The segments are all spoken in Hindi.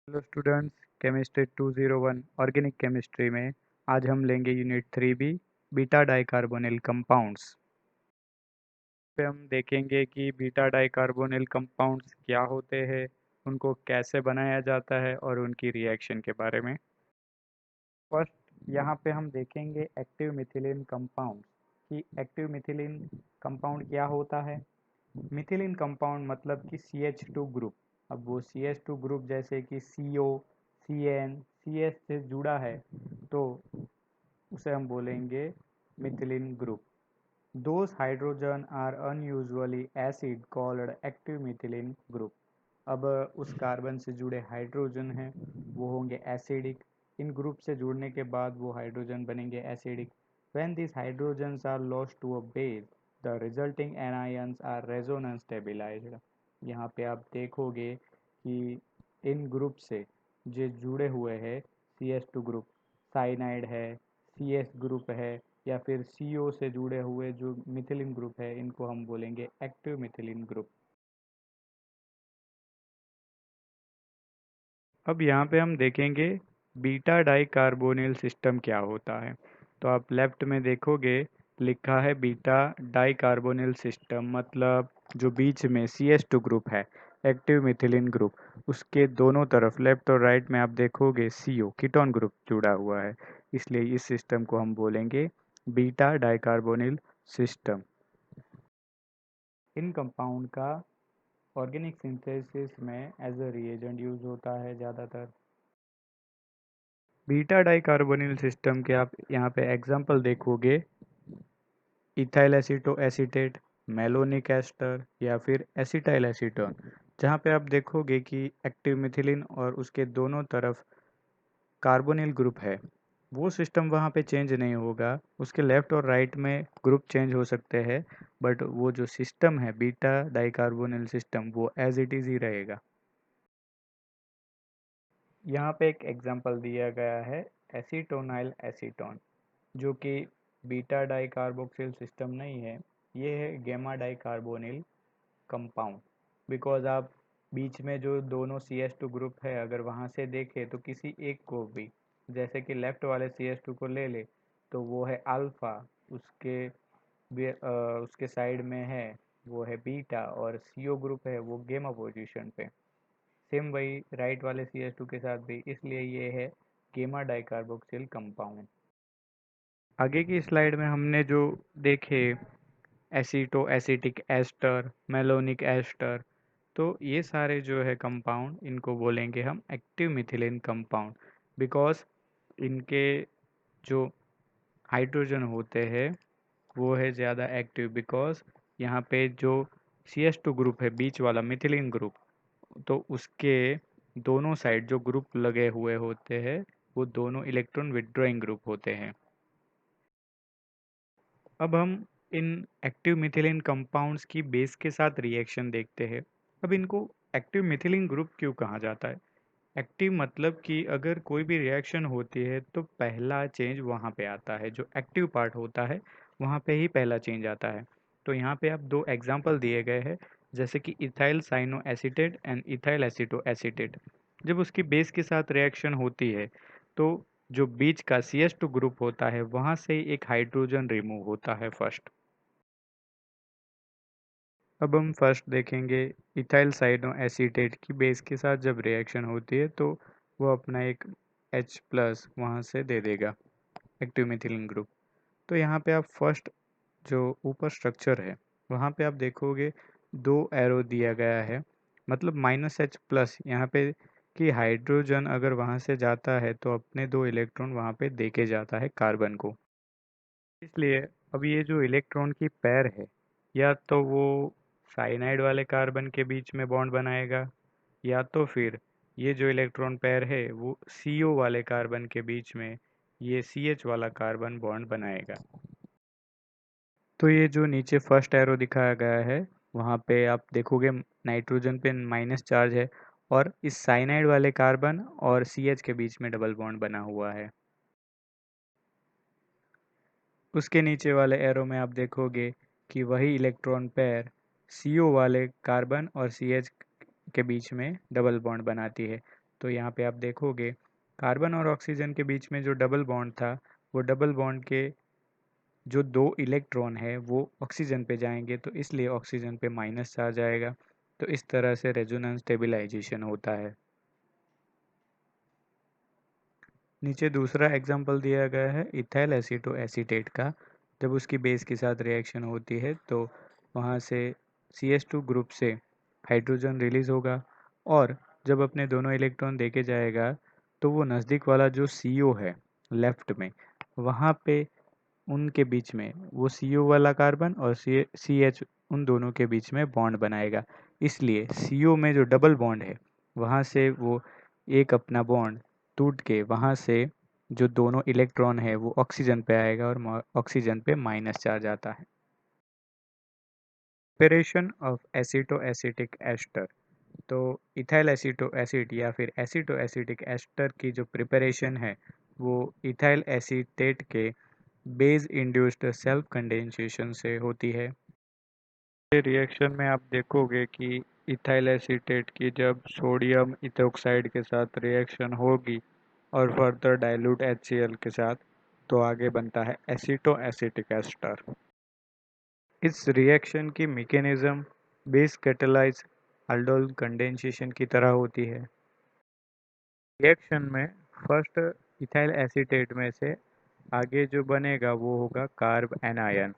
Hello students, chemistry 201 organic chemistry में आज हम लेंगे unit 3B beta dicarbonyl compounds पे हम देखेंगे कि बीटा डाइकार्बोनिल कंपाउंड्स क्या होते हैं, उनको कैसे बनाया जाता है और उनकी रिएक्शन के बारे में। फर्स्ट यहाँ पे हम देखेंगे एक्टिव मिथिलीन कंपाउंड कि एक्टिव मिथिलीन कंपाउंड क्या होता है। मिथिलीन कंपाउंड मतलब कि CH2 ग्रुप। अब वो CH2 ग्रुप जैसे कि CO, CN, CS से जुड़ा है तो उसे हम बोलेंगे methylene group. Those hydrogen are unusually acid called active methylene group। अब उस कार्बन से जुड़े हाइड्रोजन हैं वो होंगे एसिडिक। इन ग्रुप से जुड़ने के बाद वो हाइड्रोजन बनेंगे acidic. When these hydrogens are lost to a base, the resulting anions are resonance stabilized। यहाँ पे आप देखोगे कि इन ग्रुप से जो जुड़े हुए हैं CH2 ग्रुप, साइनाइड है, CS ग्रुप है या फिर CO से जुड़े हुए जो मिथिलीन ग्रुप है, इनको हम बोलेंगे एक्टिव मिथिलीन ग्रुप। अब यहाँ पे हम देखेंगे बीटा डाइकार्बोनिल सिस्टम क्या होता है। तो आप लेफ्ट में देखोगे लिखा है बीटा डाइकार्बोनिल सिस्टम, मतलब जो बीच में CH2 ग्रुप है एक्टिव मिथिलीन ग्रुप, उसके दोनों तरफ लेफ्ट और राइट में आप देखोगे CO कीटोन ग्रुप जुड़ा हुआ है, इसलिए इस सिस्टम को हम बोलेंगे बीटा डाइकार्बोनिल सिस्टम। इन कंपाउंड का ऑर्गेनिक सिंथेसिस में एज अ रिएजेंट यूज होता है ज़्यादातर। बीटा डाइकार्बोनिल सिस्टम के आप यहाँ पे एग्जांपल देखोगे ethyl acetoacetate, malonic ester या फिर एसिटाइल एसीटोन, जहाँ पे आप देखोगे कि एक्टिव मिथिलीन और उसके दोनों तरफ कार्बोनिल ग्रुप है। वो सिस्टम वहाँ पे चेंज नहीं होगा, उसके लेफ्ट और राइट में ग्रुप चेंज हो सकते हैं, बट वो जो सिस्टम है बीटा डाइकार्बोनिल सिस्टम वो एज इट इज़ ही रहेगा। यहाँ पे एक एग्जांपल दिया गया है एसीटोनाइल एसीटोन, जो कि बीटा डाइकार्बोक्सिल सिस्टम नहीं है, ये है गेमा डाइकार्बोनिल कंपाउंड। बिकॉज आप बीच में जो दोनों CH2 ग्रुप है अगर वहाँ से देखें तो किसी एक को भी, जैसे कि लेफ्ट वाले CH2 को ले ले तो वो है अल्फा, उसके उसके साइड में है वो है बीटा और CO ग्रुप है वो गेमा पोजीशन पे। सेम वही राइट वाले CH2 के साथ भी, इसलिए ये है गेमा डाइकार्बोक्सिल कंपाउंड। आगे की स्लाइड में हमने जो देखे acetoacetic ester, malonic ester, तो ये सारे जो है कंपाउंड इनको बोलेंगे हम एक्टिव मिथिलीन कंपाउंड। बिकॉज इनके जो हाइड्रोजन होते हैं वो है ज़्यादा एक्टिव, बिकॉज यहाँ पे जो CH2 ग्रुप है बीच वाला मिथिलीन ग्रुप, तो उसके दोनों साइड जो ग्रुप लगे हुए होते हैं वो दोनों इलेक्ट्रॉन विथड्रॉइंग ग्रुप होते हैं। अब हम इन एक्टिव मिथिलीन कंपाउंड्स की बेस के साथ रिएक्शन देखते हैं। अब इनको एक्टिव मिथिलीन ग्रुप क्यों कहा जाता है? एक्टिव मतलब कि अगर कोई भी रिएक्शन होती है तो पहला चेंज वहाँ पे आता है, जो एक्टिव पार्ट होता है वहाँ पे ही पहला चेंज आता है। तो यहाँ पे आप दो एग्जांपल दिए गए हैं, जैसे कि ethyl cyanoacetate and ethyl acetoacetate. जब उसकी बेस के साथ रिएक्शन होती है तो जो बीच का CH2 ग्रुप होता है वहाँ से एक हाइड्रोजन रिमूव होता है फर्स्ट। अब हम फर्स्ट देखेंगे इथाइल साइनो एसीटेट की बेस के साथ जब रिएक्शन होती है तो वो अपना एक H प्लस वहाँ से दे देगा एक्टिव मिथिलीन ग्रुप। तो यहाँ पे आप फर्स्ट जो ऊपर स्ट्रक्चर है वहाँ पे आप देखोगे दो एरो दिया गया है, मतलब -H प्लस यहाँ पे कि हाइड्रोजन अगर वहाँ से जाता है तो अपने दो इलेक्ट्रॉन वहाँ पे देके जाता है कार्बन को। इसलिए अब ये जो इलेक्ट्रॉन की पेयर है या तो वो साइनाइड वाले कार्बन के बीच में बॉन्ड बनाएगा या तो फिर ये जो इलेक्ट्रॉन पेयर है वो CO वाले कार्बन के बीच में ये CH वाला कार्बन बॉन्ड बनाएगा। तो ये जो नीचे फर्स्ट एरो दिखाया गया है वहाँ पे आप देखोगे नाइट्रोजन पे माइनस चार्ज है और इस साइनाइड वाले कार्बन और CH के बीच में डबल बॉन्ड बना हुआ है। उसके नीचे वाले एरो में आप देखोगे कि वही इलेक्ट्रॉन पेयर CO वाले कार्बन और CH के बीच में डबल बॉन्ड बनाती है। तो यहाँ पे आप देखोगे कार्बन और ऑक्सीजन के बीच में जो डबल बॉन्ड था, वो डबल बॉन्ड के जो 2 इलेक्ट्रॉन है वो ऑक्सीजन पे जाएंगे, तो इसलिए ऑक्सीजन पे माइनस चार्ज आएगा। तो इस तरह से रेजोनेंस स्टेबलाइजेशन होता है। नीचे दूसरा एग्जाम्पल दिया गया है इथाइल एसीटो एसीटेट का। जब उसकी बेस के साथ रिएक्शन होती है तो वहाँ से CH2 ग्रुप से हाइड्रोजन रिलीज होगा, और जब अपने दोनों इलेक्ट्रॉन देके जाएगा तो वो नज़दीक वाला जो CO है लेफ्ट में, वहाँ पे उनके बीच में वो CO वाला कार्बन और CH उन दोनों के बीच में बॉन्ड बनाएगा। इसलिए CO में जो डबल बॉन्ड है वहाँ से वो एक अपना बॉन्ड टूट के वहाँ से जो दोनों इलेक्ट्रॉन है वो ऑक्सीजन पे आएगा और ऑक्सीजन पे माइनस चार्ज आता है। Preparation of acetoacetic ester. तो इथाइल एसीटो एसिड या फिर एसिटो एसिटिक एस्टर की जो प्रिपरेशन है वो इथाइल एसीटेट के बेस इंड्यूस्ड सेल्फ कंडेंसेशन से होती है। रिएक्शन में आप देखोगे कि इथाइल एसीटेट की जब सोडियम इथोक्साइड के साथ रिएक्शन होगी और फर्दर डाइल्यूट HCl के साथ, तो आगे बनता है एसीटो एसिटिक एस्टर। इस रिएक्शन की mechanism base catalyse aldol condensation की तरह होती है। रिएक्शन में फर्स्ट इथाइल एसीटेट में से आगे जो बनेगा वो होगा कार्ब एनायन।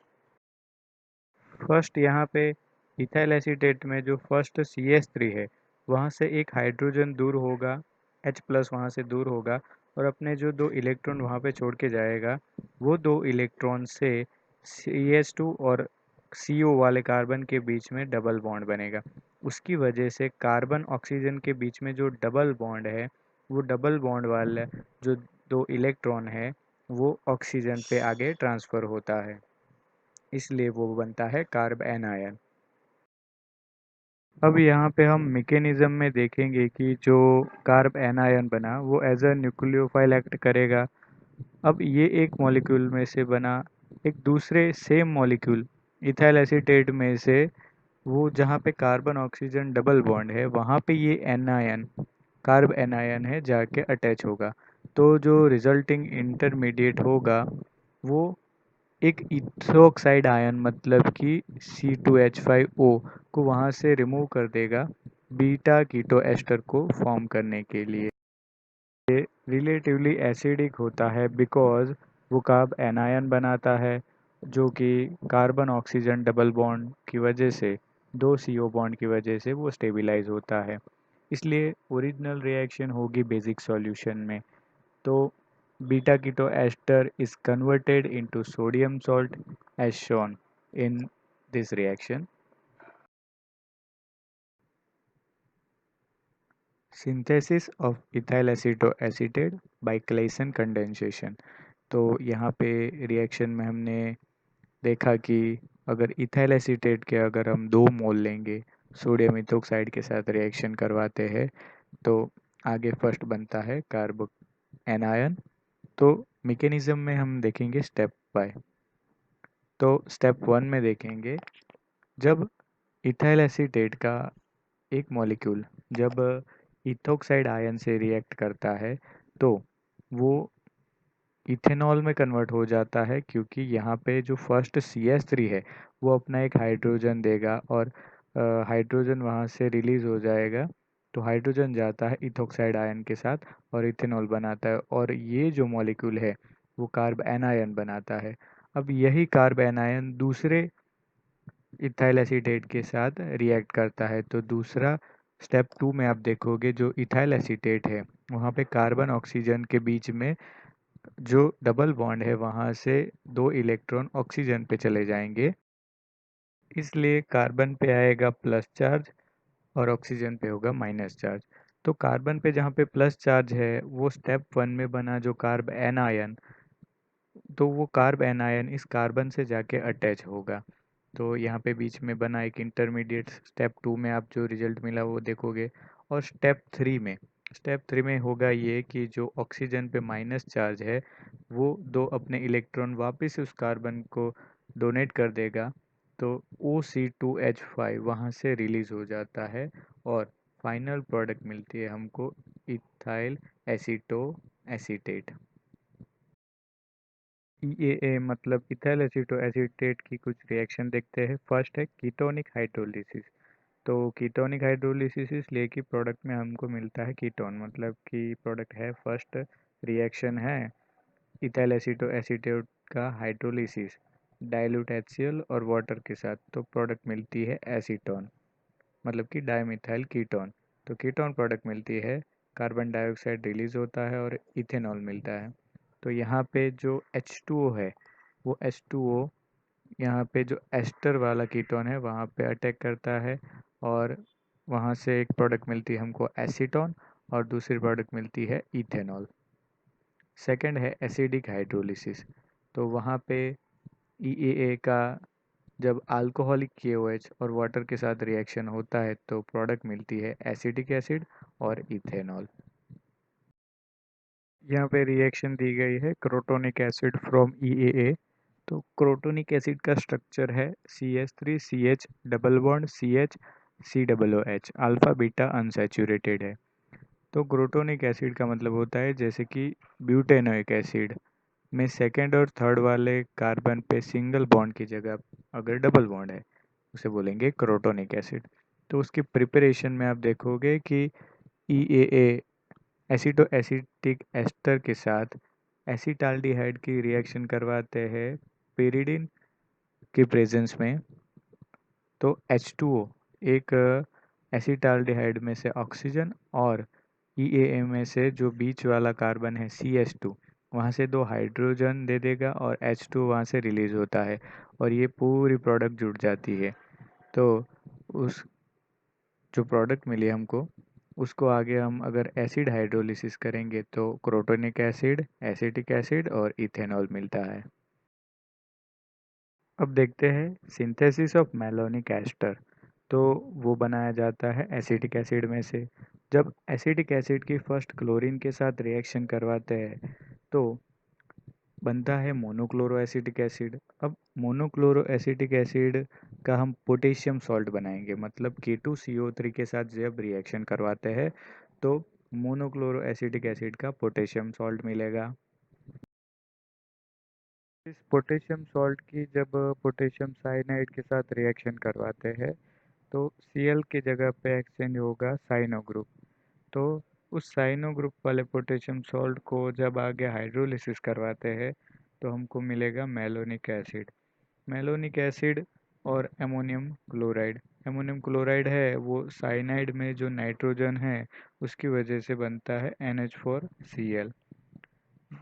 फर्स्ट यहाँ पे इथाइल एसीटेट में जो फर्स्ट CH3 है वहाँ से एक हाइड्रोजन दूर होगा, H प्लस वहाँ से दूर होगा, और अपने जो 2 इलेक्ट्रॉन वहाँ पे छोड़ के जाएगा, वो 2 इलेक्ट्रॉन से CH2 और CO वाले कार्बन के बीच में डबल बॉन्ड बनेगा। उसकी वजह से कार्बन ऑक्सीजन के बीच में जो डबल बॉन्ड है, वो डबल बॉन्ड वाला जो 2 इलेक्ट्रॉन है वो ऑक्सीजन पे आगे ट्रांसफ़र होता है, इसलिए वो बनता है कार्ब एनायन। अब यहाँ पे हम मैकेनिज्म में देखेंगे कि जो कार्ब एनायन बना वो एज अ न्यूक्लियोफाइल एक्ट करेगा। अब ये एक मॉलिक्यूल में से बना एक दूसरे सेम मॉलिक्यूल इथाइल एसीटेट में से, वो जहाँ पे कार्बन ऑक्सीजन डबल बॉन्ड है वहाँ पे ये एनायन कार्ब एनायन है जाके अटैच होगा। तो जो रिजल्टिंग इंटरमीडिएट होगा वो एक इथोक्साइड आयन मतलब कि C2H5O को वहाँ से रिमूव कर देगा बीटा कीटो एस्टर को फॉर्म करने के लिए। ये रिलेटिवली एसिडिक होता है बिकॉज वो कार्ब एनायन बनाता है, जो कि कार्बन ऑक्सीजन डबल बॉन्ड की वजह से 2 CO बॉन्ड की वजह से वो स्टेबलाइज होता है। इसलिए ओरिजिनल रिएक्शन होगी बेसिक सॉल्यूशन में। तो beta keto ester is converted into sodium salt as shown in this reaction. Synthesis of ethyl acetoacetate by Claisen condensation। तो यहाँ पे रिएक्शन में हमने देखा कि अगर इथाइल एसीटेट के अगर हम 2 मोल लेंगे सोडियम इथोक्साइड के साथ रिएक्शन करवाते हैं तो आगे फर्स्ट बनता है कार्ब एनायन। तो मैकेनिज्म में हम देखेंगे स्टेप बाय। तो स्टेप 1 में देखेंगे जब इथाइल एसीटेट का एक मॉलिक्यूल जब इथोक्साइड आयन से रिएक्ट करता है तो वो इथेनॉल में कन्वर्ट हो जाता है, क्योंकि यहाँ पे जो फर्स्ट CH3 है वो अपना एक हाइड्रोजन देगा और हाइड्रोजन वहाँ से रिलीज हो जाएगा। तो हाइड्रोजन जाता है इथोक्साइड आयन के साथ और इथेनॉल बनाता है, और ये जो मॉलिक्यूल है वो कार्ब एनायन बनाता है। अब यही कार्ब एनायन दूसरे इथाइल एसीटेट के साथ रिएक्ट करता है। तो दूसरा स्टेप 2 में आप देखोगे जो इथाइल एसीटेट है वहाँ पे कार्बन ऑक्सीजन के बीच में जो डबल बॉन्ड है वहाँ से 2 इलेक्ट्रॉन ऑक्सीजन पे चले जाएंगे, इसलिए कार्बन पे आएगा प्लस चार्ज और ऑक्सीजन पे होगा माइनस चार्ज। तो कार्बन पे जहाँ पे प्लस चार्ज है वो स्टेप 1 में बना जो कार्ब एनायन, तो वो कार्ब एनायन इस कार्बन से जाके अटैच होगा। तो यहाँ पे बीच में बना एक इंटरमीडिएट स्टेप 2 में आप जो रिजल्ट मिला वो देखोगे। और स्टेप 3 में होगा ये कि जो ऑक्सीजन पे माइनस चार्ज है वो 2 अपने इलेक्ट्रॉन वापस उस कार्बन को डोनेट कर देगा, तो OC2H5 वहाँ से रिलीज हो जाता है और फाइनल प्रोडक्ट मिलती है हमको इथाइल एसीटो एसीटेट। EAA मतलब इथाइल एसीटो एसीटेट की कुछ रिएक्शन देखते हैं। फर्स्ट है कीटोनिक हाइड्रोलिसिस। तो कीटोनिक हाइड्रोलिसिस इसलिए कि प्रोडक्ट में हमको मिलता है कीटोन, मतलब कि प्रोडक्ट है, फर्स्ट रिएक्शन है इथाइल एसीटो एसीटेट का हाइड्रोलिसिस डाइल्यूट HCl और वाटर के साथ, तो प्रोडक्ट मिलती है एसीटोन, मतलब कि डाइमिथाइल कीटोन। तो कीटोन प्रोडक्ट मिलती है, कार्बन डाइऑक्साइड रिलीज होता है और इथेनॉल मिलता है। तो यहाँ पे जो H2O है वो H2O यहाँ पे जो एस्टर वाला कीटोन है वहाँ पे अटैक करता है और वहाँ से एक प्रोडक्ट मिलती है हमको एसीटोन और दूसरी प्रोडक्ट मिलती है इथेनॉल। सेकंड है एसिडिक हाइड्रोलिसिस। तो वहाँ पे EAA का जब अल्कोहलिक KOH और वाटर के साथ रिएक्शन होता है तो प्रोडक्ट मिलती है एसिटिक एसिड और इथेनॉल। यहाँ पे रिएक्शन दी गई है क्रोटोनिक एसिड फ्रॉम EAA। तो क्रोटोनिक एसिड का स्ट्रक्चर है CH3CH double bond CH COOH, alpha beta unsaturated है। तो क्रोटोनिक एसिड का मतलब होता है जैसे कि ब्यूटेनोइक एसिड में सेकेंड और थर्ड वाले कार्बन पे सिंगल बॉन्ड की जगह अगर डबल बॉन्ड है उसे बोलेंगे क्रोटोनिक एसिड। तो उसकी प्रिपरेशन में आप देखोगे कि EAA एसिटो एसिटिक एस्टर के साथ एसिटाल्डिहाइड की रिएक्शन करवाते हैं पेरिडीन की प्रेजेंस में। तो H2O एक एसिटाल्डिहाइड में से ऑक्सीजन और EAA में से जो बीच वाला कार्बन है CH2 वहाँ से 2 हाइड्रोजन दे देगा और H2 वहाँ से रिलीज होता है और ये पूरी प्रोडक्ट जुड़ जाती है। तो उस जो प्रोडक्ट मिली हमको उसको आगे हम अगर एसिड हाइड्रोलिसिस करेंगे तो क्रोटोनिक एसिड, एसिटिक एसिड और इथेनॉल मिलता है। अब देखते हैं सिंथेसिस ऑफ मैलोनिक एस्टर। तो वो बनाया जाता है एसिटिक एसिड में से। जब एसिटिक एसिड की फर्स्ट क्लोरीन के साथ रिएक्शन करवाते हैं तो बनता है मोनोक्लोरो एसिटिक एसिड। अब मोनोक्लोरो एसिटिक एसिड का हम पोटेशियम सॉल्ट बनाएंगे, मतलब K2CO3 के साथ जब रिएक्शन करवाते हैं तो मोनोक्लोरो एसिटिक एसिड का पोटेशियम सॉल्ट मिलेगा। इस पोटेशियम सॉल्ट की जब पोटेशियम साइनाइड के साथ रिएक्शन करवाते हैं तो Cl की जगह पे एक्सचेंज होगा साइनो ग्रुप। तो उस साइनो ग्रुप वाले पोटेशियम सॉल्ट को जब आगे हाइड्रोलिसिस करवाते हैं तो हमको मिलेगा मेलोनिक एसिड। मेलोनिक एसिड और एमोनियम क्लोराइड है वो साइनाइड में जो नाइट्रोजन है उसकी वजह से बनता है NH4Cl।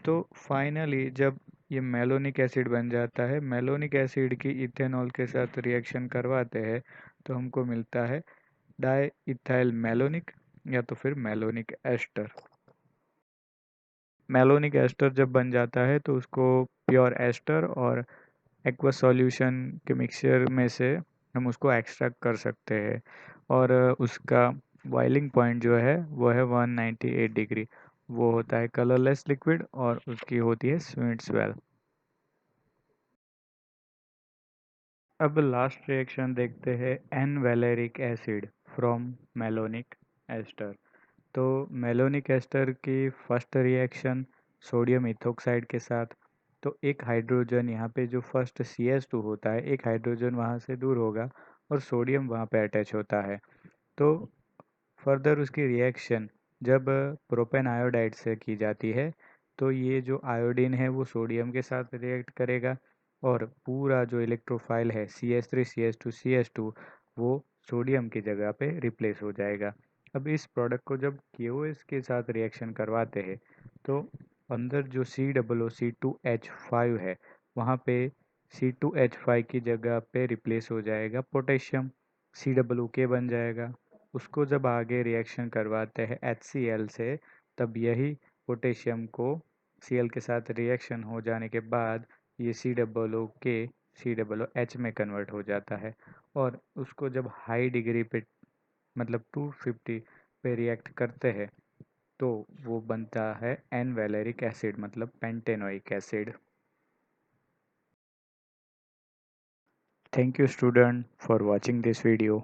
तो फाइनली जब ये मेलोनिक एसिड बन जाता है, मेलोनिक एसिड की इथेनॉल के साथ रिएक्शन करवाते हैं तो हमको मिलता है डाई इथाइल मेलोनिक या तो फिर मेलोनिक एस्टर। मेलोनिक एस्टर जब बन जाता है तो उसको प्योर एस्टर और एक्वा सॉल्यूशन के मिक्सचर में से हम उसको एक्सट्रैक्ट कर सकते हैं और उसका बॉइलिंग पॉइंट जो है वो है 198 डिग्री। वो होता है कलरलेस लिक्विड और उसकी होती है स्वीट स्वेल। अब लास्ट रिएक्शन देखते हैं n valeric acid from malonic ester. तो मेलोनिक एस्टर की फर्स्ट रिएक्शन सोडियम इथोक्साइड के साथ। तो एक हाइड्रोजन यहाँ पे जो फर्स्ट CH2 होता है एक हाइड्रोजन वहाँ से दूर होगा और सोडियम वहाँ पे अटैच होता है। तो फर्दर उसकी रिएक्शन जब प्रोपेन आयोडाइड से की जाती है तो ये जो आयोडीन है वो सोडियम के साथ रिएक्ट करेगा और पूरा जो इलेक्ट्रोफाइल है CH3CH2CH2 वो सोडियम की जगह पे रिप्लेस हो जाएगा। अब इस प्रोडक्ट को जब KOH के साथ रिएक्शन करवाते हैं तो अंदर जो COOC2H5 है वहाँ पे C2H5 की जगह पे रिप्लेस हो जाएगा पोटेशियम, COOK बन जाएगा। उसको जब आगे रिएक्शन करवाते हैं HCl से तब यही पोटेशियम को Cl के साथ रिएक्शन हो जाने के बाद ये COOK COOH में कन्वर्ट हो जाता है और उसको जब हाई डिग्री पे मतलब 250 पे रिएक्ट करते हैं तो वो बनता है एन वैलेरिक एसिड, मतलब pentanoic acid. Thank you student for watching this video.